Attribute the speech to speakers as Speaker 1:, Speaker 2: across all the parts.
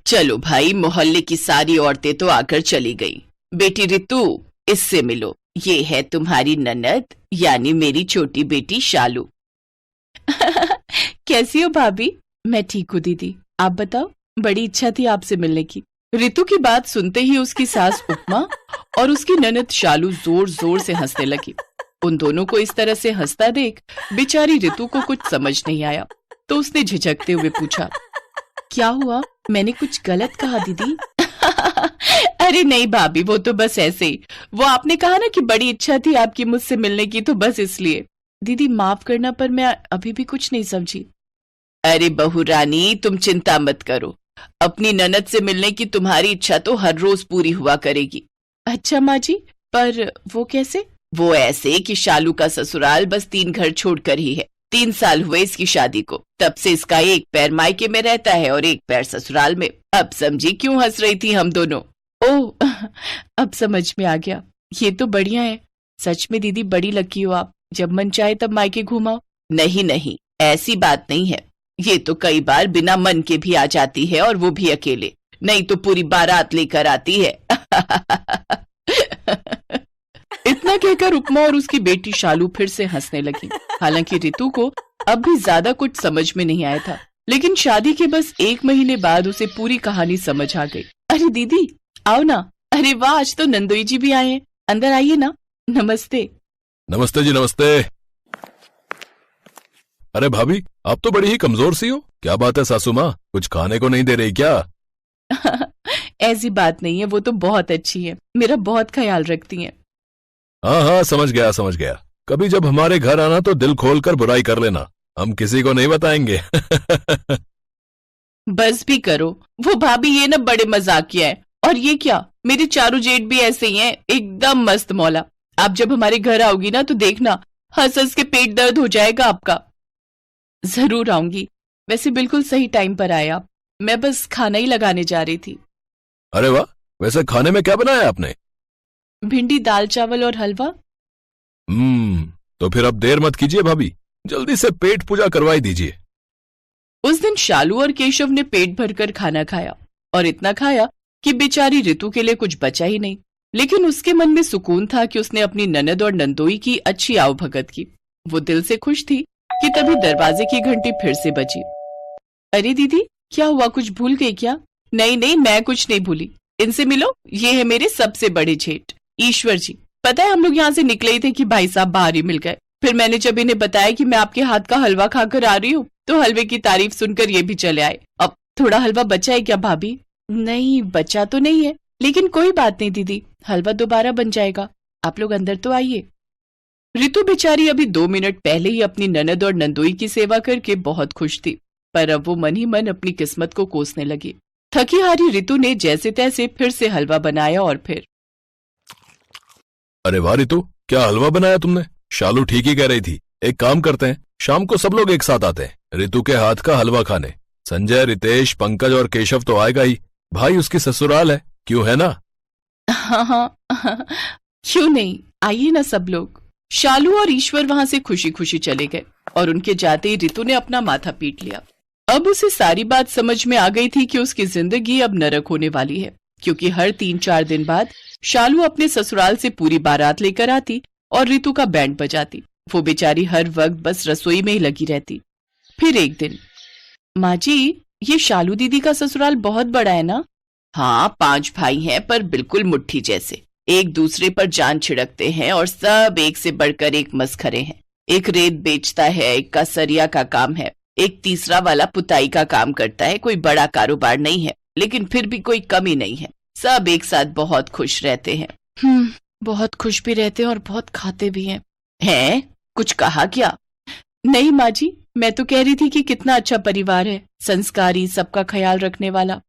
Speaker 1: चलो भाई, मोहल्ले की सारी औरतें तो आकर चली गई। बेटी रितु, इससे मिलो, ये है तुम्हारी ननद यानी मेरी छोटी बेटी शालू। कैसी हो भाभी? मैं ठीक हूँ दीदी, आप बताओ। बड़ी इच्छा थी आपसे मिलने की। रितु की बात सुनते ही उसकी सास उपमा और उसकी ननद शालू जोर जोर से हंसने लगी। उन दोनों को इस तरह से हंसता देख बेचारी रितु को कुछ समझ नहीं आया, तो उसने झिझकते हुए पूछा, क्या हुआ? मैंने कुछ गलत कहा दीदी? अरे नहीं भाभी, वो तो बस ऐसे ही। वो आपने कहा ना कि बड़ी इच्छा थी आपकी मुझसे मिलने की, तो बस इसलिए। दीदी माफ करना, पर मैं अभी भी कुछ नहीं समझी। अरे बहू रानी, तुम चिंता मत करो, अपनी ननद से मिलने की तुम्हारी इच्छा तो हर रोज पूरी हुआ करेगी। अच्छा माँ जी, पर वो कैसे? वो ऐसे कि शालू का ससुराल बस 3 घर छोड़कर ही है। 3 साल हुए इसकी शादी को, तब से इसका एक पैर मायके में रहता है और एक पैर ससुराल में। अब समझी क्यों हंस रही थी हम दोनों? ओह, अब समझ में आ गया। ये तो बढ़िया है। सच में दीदी बड़ी लकी हो आप, जब मन चाहे तब मायके घुमाओ। नहीं नहीं, ऐसी बात नहीं है। ये तो कई बार बिना मन के भी आ जाती है, और वो भी अकेले, नहीं तो पूरी बारात लेकर आती है। इतना कहकर उपमा और उसकी बेटी शालू फिर से हंसने लगी। हालांकि रितु को अब भी ज्यादा कुछ समझ में नहीं आया था, लेकिन शादी के बस 1 महीने बाद उसे पूरी कहानी समझ आ गई। अरे दीदी आओ ना। अरे वाह, आज तो नंदोई जी भी आए हैं। अंदर आइए ना। नमस्ते।
Speaker 2: नमस्ते जी, नमस्ते। अरे भाभी, आप तो बड़ी ही कमजोर सी हो। क्या बात है सासू माँ, कुछ खाने को नहीं दे रही क्या?
Speaker 1: ऐसी बात नहीं है, वो तो बहुत अच्छी है, मेरा बहुत ख्याल रखती हैं।
Speaker 2: हाँ हाँ, समझ गया समझ गया। कभी जब हमारे घर आना तो दिल खोलकर बुराई कर लेना, हम किसी को नहीं बताएंगे।
Speaker 1: बस भी करो, वो भाभी ये ना बड़े मजाकिया है। और ये क्या, मेरे चारों जेठ भी ऐसे ही हैं, एकदम मस्त मौला। आप जब हमारे घर आओगी ना तो देखना, हंस हंस के पेट दर्द हो जाएगा आपका। जरूर आऊंगी। वैसे बिल्कुल सही टाइम पर आए आप, मैं बस खाना ही लगाने जा रही थी।
Speaker 2: अरे वाह, वैसे खाने में क्या बनाया आपने?
Speaker 1: भिंडी, दाल चावल और हलवा।
Speaker 2: तो फिर अब देर मत कीजिए भाभी, जल्दी से पेट पूजा करवाई दीजिए।
Speaker 1: उस दिन शालू और केशव ने पेट भरकर खाना खाया, और इतना खाया कि बेचारी रितु के लिए कुछ बचा ही नहीं। लेकिन उसके मन में सुकून था कि उसने अपनी ननद और नंदोई की अच्छी आवभगत की। वो दिल से खुश थी कि तभी दरवाजे की घंटी फिर से बजी। अरे दीदी, क्या हुआ, कुछ भूल गई क्या? नहीं नहीं, मैं कुछ नहीं भूली। इनसे मिलो, ये है मेरे सबसे बड़े जेठ ईश्वर जी। पता है, हम लोग यहाँ से निकले ही थे कि भाई साहब बाहर ही मिल गए। फिर मैंने जब इन्हें बताया कि मैं आपके हाथ का हलवा खाकर आ रही हूँ, तो हलवे की तारीफ सुनकर ये भी चले आए। अब थोड़ा हलवा बचा है क्या भाभी? नहीं, बचा तो नहीं है, लेकिन कोई बात नहीं दीदी, हलवा दोबारा बन जाएगा। आप लोग अंदर तो आइए। रितु बेचारी अभी 2 मिनट पहले ही अपनी ननद और नंदोई की सेवा करके बहुत खुश थी, पर अब वो मन ही मन अपनी किस्मत को कोसने लगी। थकी हारी रितु ने जैसे तैसे फिर से हलवा बनाया और फिर।
Speaker 2: अरे वाह रितु, क्या हलवा बनाया तुमने? शालू ठीक ही कह रही थी। एक काम करते हैं, शाम को सब लोग एक साथ आते हैं रितु के हाथ का हलवा खाने। संजय, रितेश, पंकज और केशव तो आएगा ही, भाई उसकी ससुराल है, क्यों है ना?
Speaker 1: हाँ हाँ, क्यों नहीं, आइए ना सब लोग। शालू और ईश्वर वहां से खुशी खुशी चले गए, और उनके जाते ही रितु ने अपना माथा पीट लिया। अब उसे सारी बात समझ में आ गई थी कि उसकी जिंदगी अब नरक होने वाली है, क्योंकि हर 3-4 दिन बाद शालू अपने ससुराल से पूरी बारात लेकर आती और रितु का बैंड बजाती। वो बेचारी हर वक्त बस रसोई में ही लगी रहती। फिर एक दिन, माँ जी, ये शालू दीदी का ससुराल बहुत बड़ा है ना? हाँ, 5 भाई हैं, पर बिल्कुल मुट्ठी जैसे, एक दूसरे पर जान छिड़कते हैं और सब एक से बढ़कर एक मस्खरे हैं। एक रेत बेचता है, एक का सरिया का काम है, एक तीसरा वाला पुताई का काम करता है। कोई बड़ा कारोबार नहीं है, लेकिन फिर भी कोई कमी नहीं है। सब एक साथ बहुत खुश रहते हैं। बहुत खुश भी रहते हैं और बहुत खाते भी हैं। हैं? कुछ कहा क्या? नहीं माँ जी, मैं तो कह रही थी कि कितना अच्छा परिवार है, संस्कारी, सबका ख्याल रखने वाला।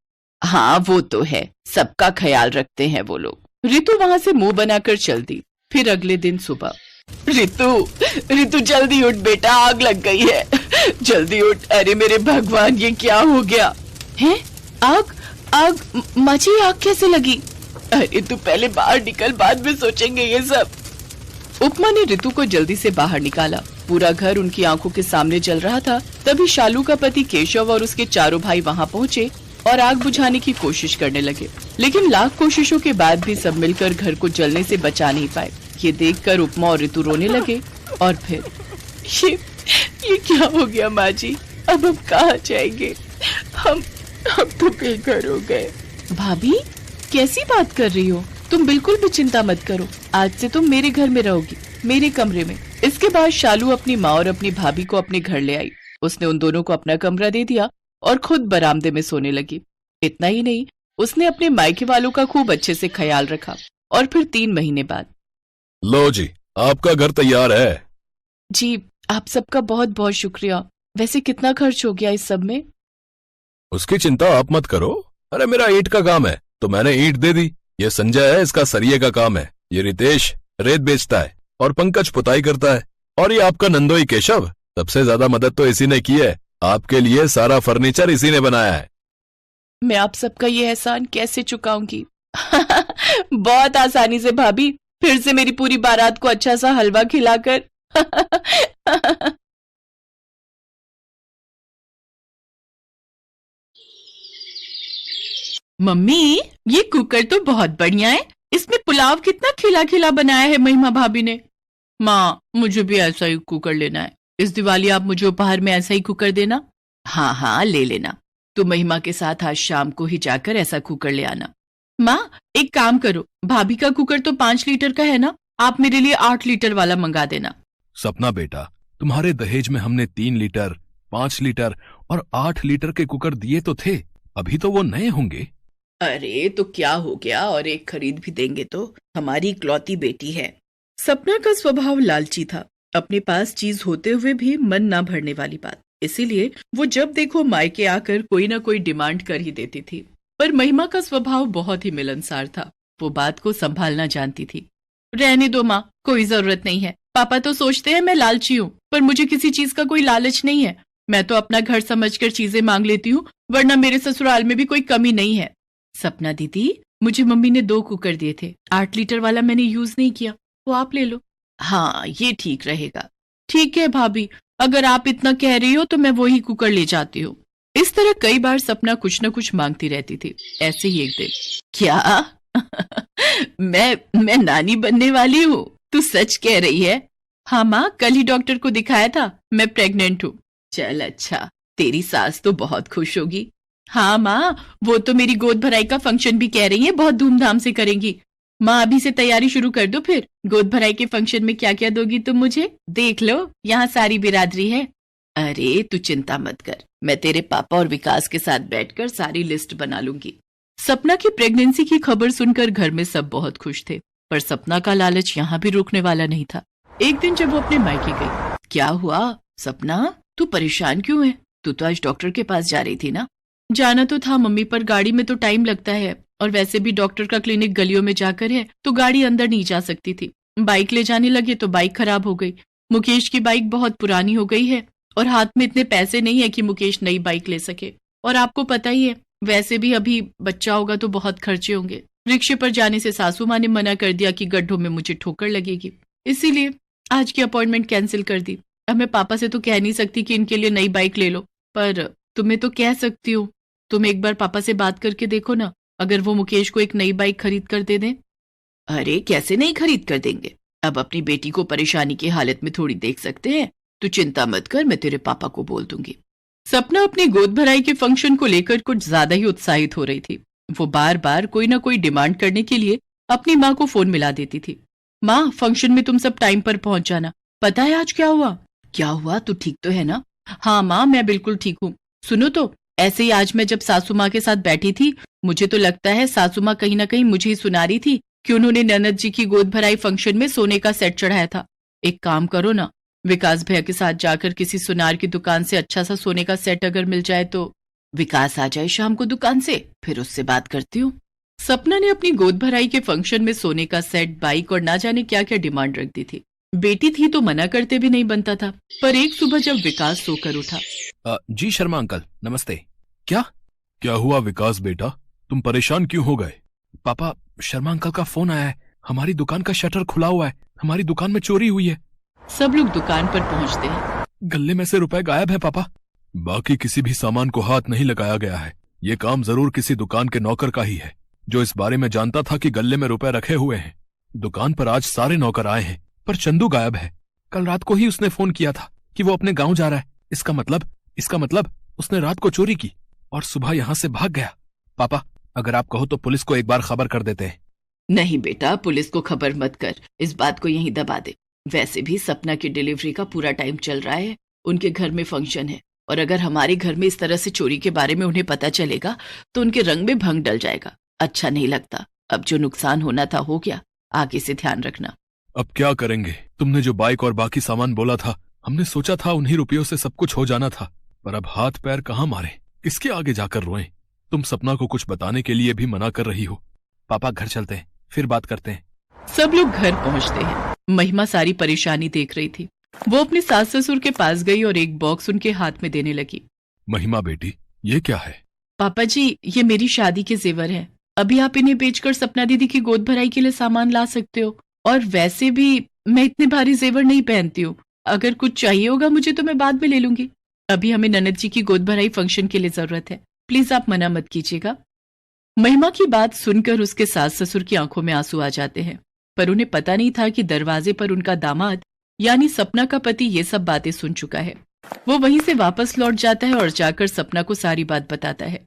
Speaker 1: हाँ वो तो है, सबका ख्याल रखते हैं वो लोग। रितु वहां से मुंह बनाकर चल दी। फिर अगले दिन सुबह, रितु जल्दी उठ बेटा, आग लग गई है, जल्दी उठ। अरे मेरे भगवान, ये क्या हो गया है? आग? माँ जी, आग कैसे लगी? अरे तू पहले बाहर निकल, बाद में सोचेंगे ये सब। उपमा ने रितु को जल्दी से बाहर निकाला। पूरा घर उनकी आंखों के सामने जल रहा था। तभी शालू का पति केशव और उसके चारों भाई वहां पहुंचे और आग बुझाने की कोशिश करने लगे, लेकिन लाख कोशिशों के बाद भी सब मिलकर घर को जलने से बचा नहीं पाए। ये देखकर उपमा और ऋतु रोने लगे और फिर ये क्या हो गया माँ जी, अब हम कहाँ जाएंगे, हम तो बेघर हो गए। भाभी कैसी बात कर रही हो, तुम बिल्कुल भी चिंता मत करो, आज से तुम मेरे घर में रहोगी, मेरे कमरे में। इसके बाद शालू अपनी माँ और अपनी भाभी को अपने घर ले आई। उसने उन दोनों को अपना कमरा दे दिया और खुद बरामदे में सोने लगी। इतना ही नहीं, उसने अपने मायके वालों का खूब अच्छे से ख्याल रखा। और फिर 3 महीने बाद,
Speaker 2: लो जी, आपका घर तैयार है।
Speaker 1: जी आप सबका बहुत बहुत शुक्रिया। वैसे कितना खर्च हो गया इस सब में?
Speaker 2: उसकी चिंता आप मत करो। अरे मेरा ईंट का काम है तो मैंने ईंट दे दी। ये संजय है, इसका सरिये का काम है। ये रितेश रेत बेचता है और पंकज पुताई करता है। और ये आपका नंदोई केशव, सबसे ज्यादा मदद तो इसी ने की है। आपके लिए सारा फर्नीचर इसी ने बनाया है।
Speaker 1: मैं आप सबका ये एहसान कैसे चुकाऊंगी? बहुत आसानी से भाभी, फिर से मेरी पूरी बारात को अच्छा सा हलवा खिलाकर। मम्मी ये कुकर तो बहुत बढ़िया है, इसमें पुलाव कितना खिला खिला बनाया है महिमा भाभी ने। माँ मुझे भी ऐसा ही कुकर लेना है, इस दिवाली आप मुझे उपहार में ऐसा ही कुकर देना। हाँ हाँ ले लेना, तो महिमा के साथ आज शाम को ही जाकर ऐसा कुकर ले आना। माँ एक काम करो, भाभी का कुकर तो 5 लीटर का है ना, आप मेरे लिए 8 लीटर वाला मंगा देना।
Speaker 2: सपना बेटा, तुम्हारे दहेज में हमने 3 लीटर, 5 लीटर और 8 लीटर के कुकर दिए तो थे, अभी तो वो नए होंगे।
Speaker 1: अरे तो क्या हो गया, और एक खरीद भी देंगे तो, हमारी इकलौती बेटी है। सपना का स्वभाव लालची था, अपने पास चीज होते हुए भी मन ना भरने वाली बात। इसीलिए वो जब देखो मायके आकर कोई ना कोई डिमांड कर ही देती थी। पर महिमा का स्वभाव बहुत ही मिलनसार था, वो बात को संभालना जानती थी। रहने दो माँ, कोई जरूरत नहीं है। पापा तो सोचते हैं मैं लालची हूँ, पर मुझे किसी चीज का कोई लालच नहीं है। मैं तो अपना घर समझकर चीजें मांग लेती हूँ, वरना मेरे ससुराल में भी कोई कमी नहीं है। सपना दीदी, मुझे मम्मी ने 2 कुकर दिए थे, 8 लीटर वाला मैंने यूज नहीं किया, वो आप ले लो। हाँ ये ठीक रहेगा। ठीक है भाभी, अगर आप इतना कह रही हो तो मैं वही कुकर ले जाती हूँ। इस तरह कई बार सपना कुछ न कुछ मांगती रहती थी। ऐसे ही एक दिन, क्या मैं नानी बनने वाली हूँ, तू सच कह रही है? हाँ माँ, कल ही डॉक्टर को दिखाया था, मैं प्रेग्नेंट हूँ। चल अच्छा, तेरी सास तो बहुत खुश होगी। हाँ माँ, वो तो मेरी गोद भराई का फंक्शन भी कह रही है बहुत धूमधाम से करेंगी। माँ अभी से तैयारी शुरू कर दो, फिर गोद भराई के फंक्शन में क्या क्या दोगी तुम मुझे, देख लो यहाँ सारी बिरादरी है। अरे तू चिंता मत कर, मैं तेरे पापा और विकास के साथ बैठकर सारी लिस्ट बना लूंगी। सपना की प्रेगनेंसी की खबर सुनकर घर में सब बहुत खुश थे, पर सपना का लालच यहाँ भी रुकने वाला नहीं था। एक दिन जब वो अपने मायके गई, क्या हुआ सपना, तू परेशान क्यों है? तू तो आज डॉक्टर के पास जा रही थी ना? जाना तो था मम्मी, पर गाड़ी में तो टाइम लगता है, और वैसे भी डॉक्टर का क्लिनिक गलियों में जाकर है, तो गाड़ी अंदर नहीं जा सकती थी। बाइक ले जाने लगे तो बाइक खराब हो गई। मुकेश की बाइक बहुत पुरानी हो गई है, और हाथ में इतने पैसे नहीं है कि मुकेश नई बाइक ले सके। और आपको पता ही है, वैसे भी अभी बच्चा होगा तो बहुत खर्चे होंगे। रिक्शे पर जाने से सासू माँ ने मना कर दिया कि गड्ढों में मुझे ठोकर लगेगी, इसीलिए आज की अपॉइंटमेंट कैंसिल कर दी। अब मैं पापा से तो कह नहीं सकती कि इनके लिए नई बाइक ले लो, पर तुम्हें तो कह सकती हूँ। तुम एक बार पापा से बात करके देखो ना, अगर वो मुकेश को एक नई बाइक खरीद कर दे दें। अरे कैसे नहीं खरीद कर देंगे, अब अपनी बेटी को परेशानी की हालत में थोड़ी देख सकते हैं। तू चिंता मत कर, मैं तेरे पापा को बोल दूंगी। सपना अपनी गोद भराई के फंक्शन को लेकर कुछ ज्यादा ही उत्साहित हो रही थी। वो बार बार कोई ना कोई डिमांड करने के लिए अपनी माँ को फोन मिला देती थी। माँ फंक्शन में तुम सब टाइम पर पहुंच जाना। पता है आज क्या हुआ? क्या हुआ, तू ठीक तो है ना? हाँ माँ मैं बिल्कुल ठीक हूँ। सुनो तो, ऐसे ही आज मैं जब सासू माँ के साथ बैठी थी, मुझे तो लगता है सासू माँ कहीं ना कहीं मुझे ही सुना रही थी कि उन्होंने ननद जी की गोद भराई फंक्शन में सोने का सेट चढ़ाया था। एक काम करो ना, विकास भैया के साथ जाकर किसी सुनार की दुकान से अच्छा सा सोने का सेट अगर मिल जाए तो। विकास आ जाए शाम को दुकान से, फिर उससे बात करती हूँ। सपना ने अपनी गोद भराई के फंक्शन में सोने का सेट, बाइक और ना जाने क्या क्या डिमांड रख दी थी। बेटी थी तो मना करते भी नहीं बनता था। पर एक सुबह जब विकास सोकर उठा,
Speaker 2: जी शर्मा अंकल नमस्ते। क्या हुआ विकास बेटा, तुम परेशान क्यों हो गए? पापा शर्मा अंकल का फोन आया है, हमारी दुकान का शटर खुला हुआ है, हमारी दुकान में चोरी हुई है।
Speaker 1: सब लोग दुकान पर पहुंचते हैं।
Speaker 2: गले में से रुपए गायब है पापा। बाकी किसी भी सामान को हाथ नहीं लगाया गया है। ये काम जरूर किसी दुकान के नौकर का ही है, जो इस बारे में जानता था कि गल्ले में रुपए रखे हुए हैं। दुकान पर आज सारे नौकर आए हैं, पर चंदू गायब है। कल रात को ही उसने फोन किया था कि वो अपने गांव जा रहा है। इसका मतलब उसने रात को चोरी की और सुबह यहाँ से भाग गया। पापा, अगर आप कहो तो पुलिस को एक बार खबर कर देते हैं।
Speaker 1: नहीं बेटा, पुलिस को खबर मत कर, इस बात को यहीं दबा दे। वैसे भी सपना की डिलीवरी का पूरा टाइम चल रहा है, उनके घर में फंक्शन है, और अगर हमारे घर में इस तरह से चोरी के बारे में उन्हें पता चलेगा तो उनके रंग में भंग डल जाएगा। अच्छा नहीं लगता। अब जो नुकसान होना था हो गया, आगे से ध्यान रखना।
Speaker 2: अब क्या करेंगे? तुमने जो बाइक और बाकी सामान बोला था, हमने सोचा था उन्हीं रुपयों से सब कुछ हो जाना था, पर अब हाथ पैर कहाँ मारे, किसके आगे जाकर रोएं? तुम सपना को कुछ बताने के लिए भी मना कर रही हो। पापा, घर चलते हैं, फिर बात करते हैं।
Speaker 1: सब लोग घर पहुंचते हैं। महिमा सारी परेशानी देख रही थी। वो अपने सास ससुर के पास गई और एक बॉक्स उनके हाथ में देने लगी।
Speaker 2: महिमा बेटी, ये क्या है?
Speaker 1: पापा जी, ये मेरी शादी के जेवर है। अभी आप इन्हें बेचकर सपना दीदी की गोद भराई के लिए सामान ला सकते हो, और वैसे भी मैं इतने भारी जेवर नहीं पहनती हूँ। अगर कुछ चाहिए होगा मुझे तो मैं बाद में ले लूंगी। अभी हमें ननद जी की गोद भराई फंक्शन के लिए जरूरत है, प्लीज आप मना मत कीजिएगा। महिमा की बात सुनकर उसके सास ससुर की आंखों में आंसू आ जाते हैं, पर उन्हें पता नहीं था कि दरवाजे पर उनका दामाद यानी सपना का पति ये सब बातें सुन चुका है। वो वहीं से वापस लौट जाता है और जाकर सपना को सारी बात बताता है।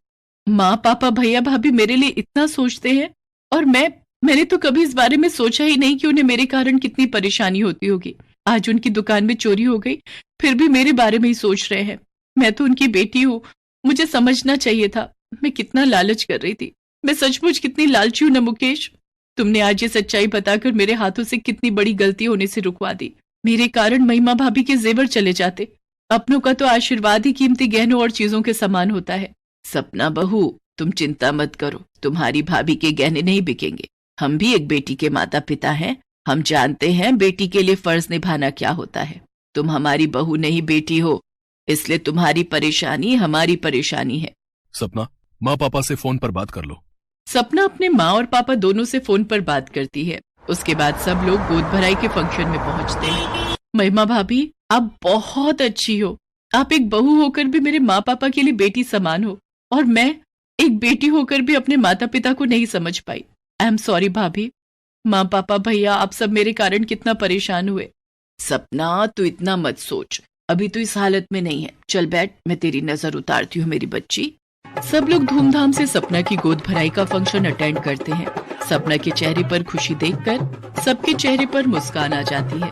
Speaker 1: माँ, पापा, भैया, भाभी मेरे लिए इतना सोचते हैं, और मैंने तो कभी इस बारे में सोचा ही नहीं कि उन्हें मेरे कारण कितनी परेशानी होती होगी। आज उनकी दुकान में चोरी हो गई, फिर भी मेरे बारे में ही सोच रहे हैं। मैं तो उनकी बेटी हूँ, मुझे समझना चाहिए था। मैं कितना लालच कर रही थी। मैं सचमुच कितनी लालची हूँ ना मुकेश। तुमने आज ये सच्चाई बताकर मेरे हाथों से कितनी बड़ी गलती होने से रुकवा दी। मेरे कारण महिमा भाभी के जेवर चले जाते। अपनों का तो आशीर्वाद ही कीमती गहनों और चीजों के समान होता है। सपना बहू, तुम चिंता मत करो, तुम्हारी भाभी के गहने नहीं बिकेंगे। हम भी एक बेटी के माता पिता हैं, हम जानते हैं बेटी के लिए फर्ज निभाना क्या होता है। तुम हमारी बहू नहीं बेटी हो, इसलिए तुम्हारी परेशानी हमारी परेशानी है।
Speaker 2: सपना, माँ पापा से फोन पर बात कर लो।
Speaker 1: सपना अपने माँ और पापा दोनों से फोन पर बात करती है। उसके बाद सब लोग गोद भराई के फंक्शन में पहुंचते हैं। महिमा भाभी, आप बहुत अच्छी हो। आप एक बहू होकर भी मेरे माँ पापा के लिए बेटी समान हो, और मैं एक बेटी होकर भी अपने माता पिता को नहीं समझ पाई। आई एम सॉरी भाभी। माँ, पापा, भैया, आप सब मेरे कारण कितना परेशान हुए। सपना, तू इतना मत सोच, अभी तो इस हालत में नहीं है। चल बैठ, मैं तेरी नजर उतारती हूँ मेरी बच्ची। सब लोग धूमधाम से सपना की गोद भराई का फंक्शन अटेंड करते हैं। सपना के चेहरे पर खुशी देखकर सबके चेहरे पर मुस्कान आ जाती है।